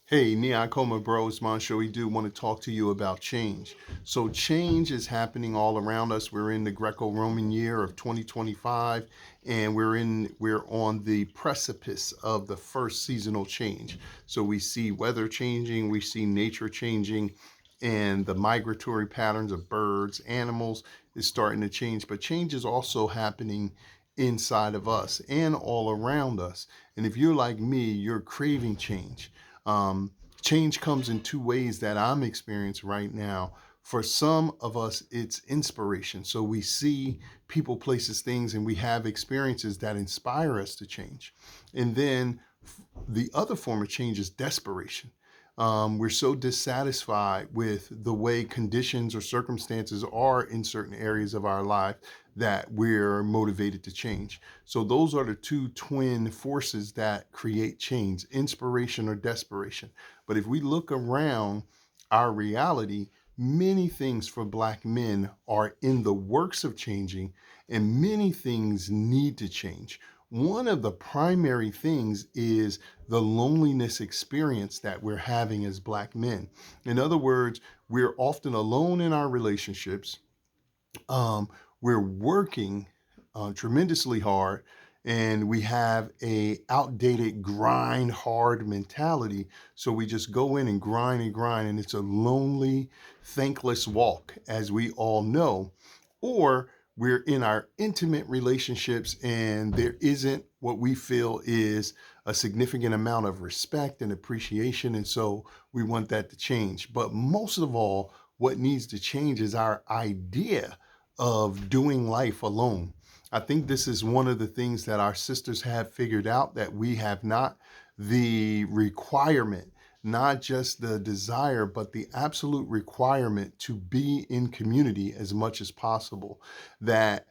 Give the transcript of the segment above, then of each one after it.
Hey, AKOMA Bros, Montsho, we do want to talk to you about change. So change is happening all around us. We're in the Greco-Roman year of 2025, and we're on the precipice of the first seasonal change. So we see weather changing, we see nature changing, and the migratory patterns of birds, animals is starting to change. But change is also happening inside of us and all around us. And if you're like me, you're craving change. um, Change comes in two ways that I'm experiencing right now. For some of us, it's inspiration. So we see people, places, things, and we have experiences that inspire us to change. And then the other form of change is desperation. We're so dissatisfied with the way conditions or circumstances are in certain areas of our life that we're motivated to change. So those are the two twin forces that create change, inspiration or desperation. But if we look around our reality, many things for Black men are in the works of changing, and many things need to change. One of the primary things is the loneliness experience that we're having as Black men. In other words, we're often alone in our relationships. um, we're working tremendously hard, and we have a outdated grind hard mentality. So we just go in and grind, and it's a lonely, thankless walk, as we all know. Or we're in our intimate relationships, and there isn't what we feel is a significant amount of respect and appreciation, and so we want that to change. But most of all, what needs to change is our idea of doing life alone. I think this is one of the things that our sisters have figured out that we have not: the requirement, not just the desire, but the absolute requirement to be in community as much as possible. That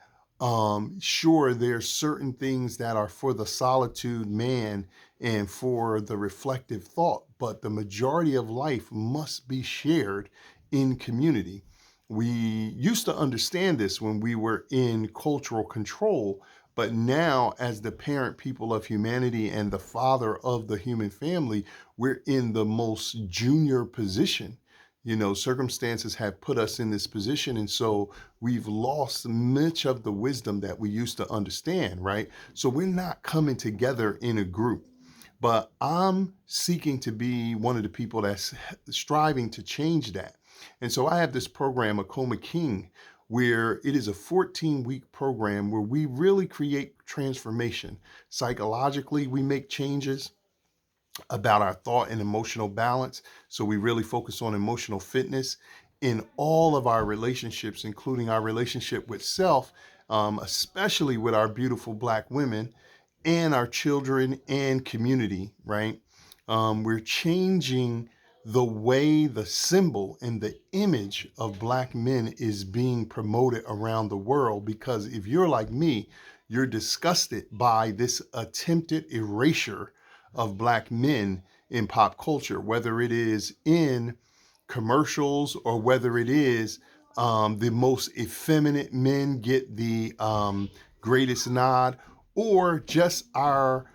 sure, there's certain things that are for the solitude man and for the reflective thought, but the majority of life must be shared in community. We used to understand this when we were in cultural control, but now, as the parent people of humanity and the father of the human family, we're in the most junior position. Circumstances have put us in this position, and so we've lost much of the wisdom that we used to understand, right? So we're not coming together in a group. But I'm seeking to be one of the people that's striving to change that. And so I have this program, AKOMA King, where it is a 14-week program where we really create transformation. Psychologically, we make changes about our thought and emotional balance. So we really focus on emotional fitness in all of our relationships, including our relationship with self, especially with our beautiful Black women and our children and community, right? We're changing the way the symbol and the image of Black men is being promoted around the world. Because if you're like me, you're disgusted by this attempted erasure of Black men in pop culture, whether it is in commercials or whether it is the most effeminate men get the greatest nod, or just our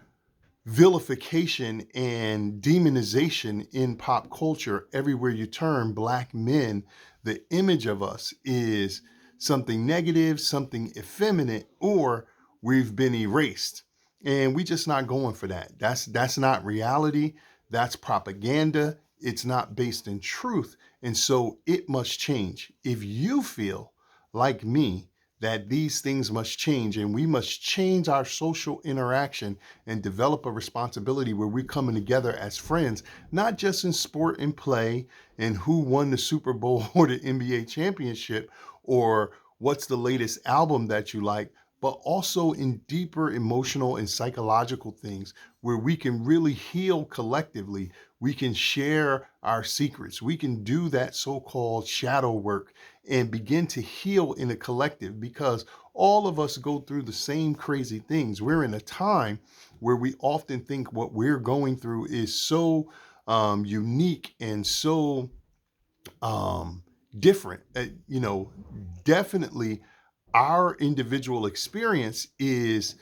vilification and demonization in pop culture. Everywhere you turn, Black men, the image of us is something negative, something effeminate, or we've been erased. And we just not going for that. That's not reality. That's propaganda. It's not based in truth. And so it must change. If you feel like me that these things must change, and we must change our social interaction and develop a responsibility where we're coming together as friends, not just in sport and play and who won the Super Bowl or the NBA championship or what's the latest album that you like, but also in deeper emotional and psychological things where we can really heal collectively. We can share our secrets. We can do that so-called shadow work and begin to heal in a collective, because all of us go through the same crazy things. We're in a time where we often think what we're going through is so unique and so different. Definitely our individual experience is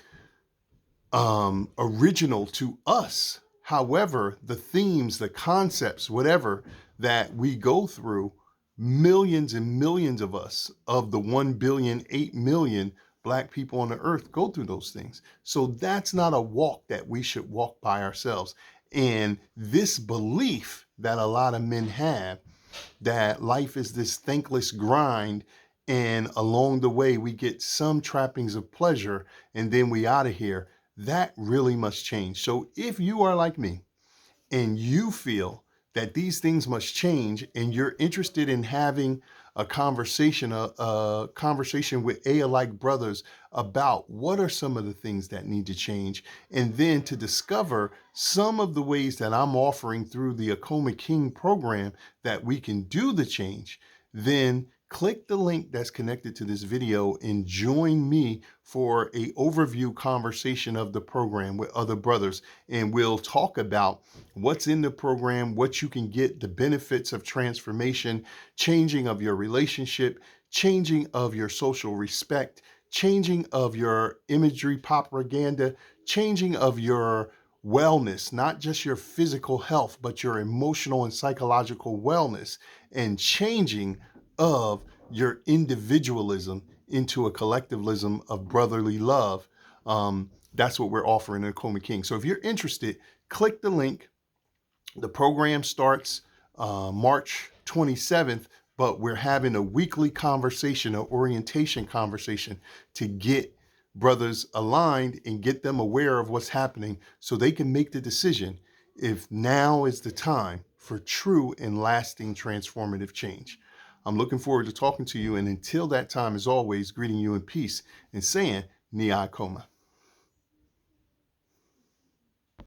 original to us. However, the themes, the concepts, whatever that we go through, millions and millions of us, of the 1 billion, 8 million Black people on the earth, go through those things. So that's not a walk that we should walk by ourselves. And this belief that a lot of men have, that life is this thankless grind, and along the way we get some trappings of pleasure and then we out of here, that really must change. So if you are like me and you feel that these things must change and you're interested in having a conversation with alike brothers about what are some of the things that need to change, and then to discover some of the ways that I'm offering through the AKOMA King program that we can do the change, then click the link that's connected to this video and join me for a overview conversation of the program with other brothers. And we'll talk about what's in the program, what you can get, the benefits of transformation, changing of your relationship, changing of your social respect, changing of your imagery propaganda, changing of your wellness, not just your physical health, but your emotional and psychological wellness, and changing of your individualism into a collectivism of brotherly love. That's what we're offering in AKOMA King. So if you're interested, click the link. The program starts March 27th, but we're having a weekly conversation, an orientation conversation, to get brothers aligned and get them aware of what's happening so they can make the decision if now is the time for true and lasting transformative change. I'm looking forward to talking to you, and until that time, as always, greeting you in peace and saying, Ni AKOMA.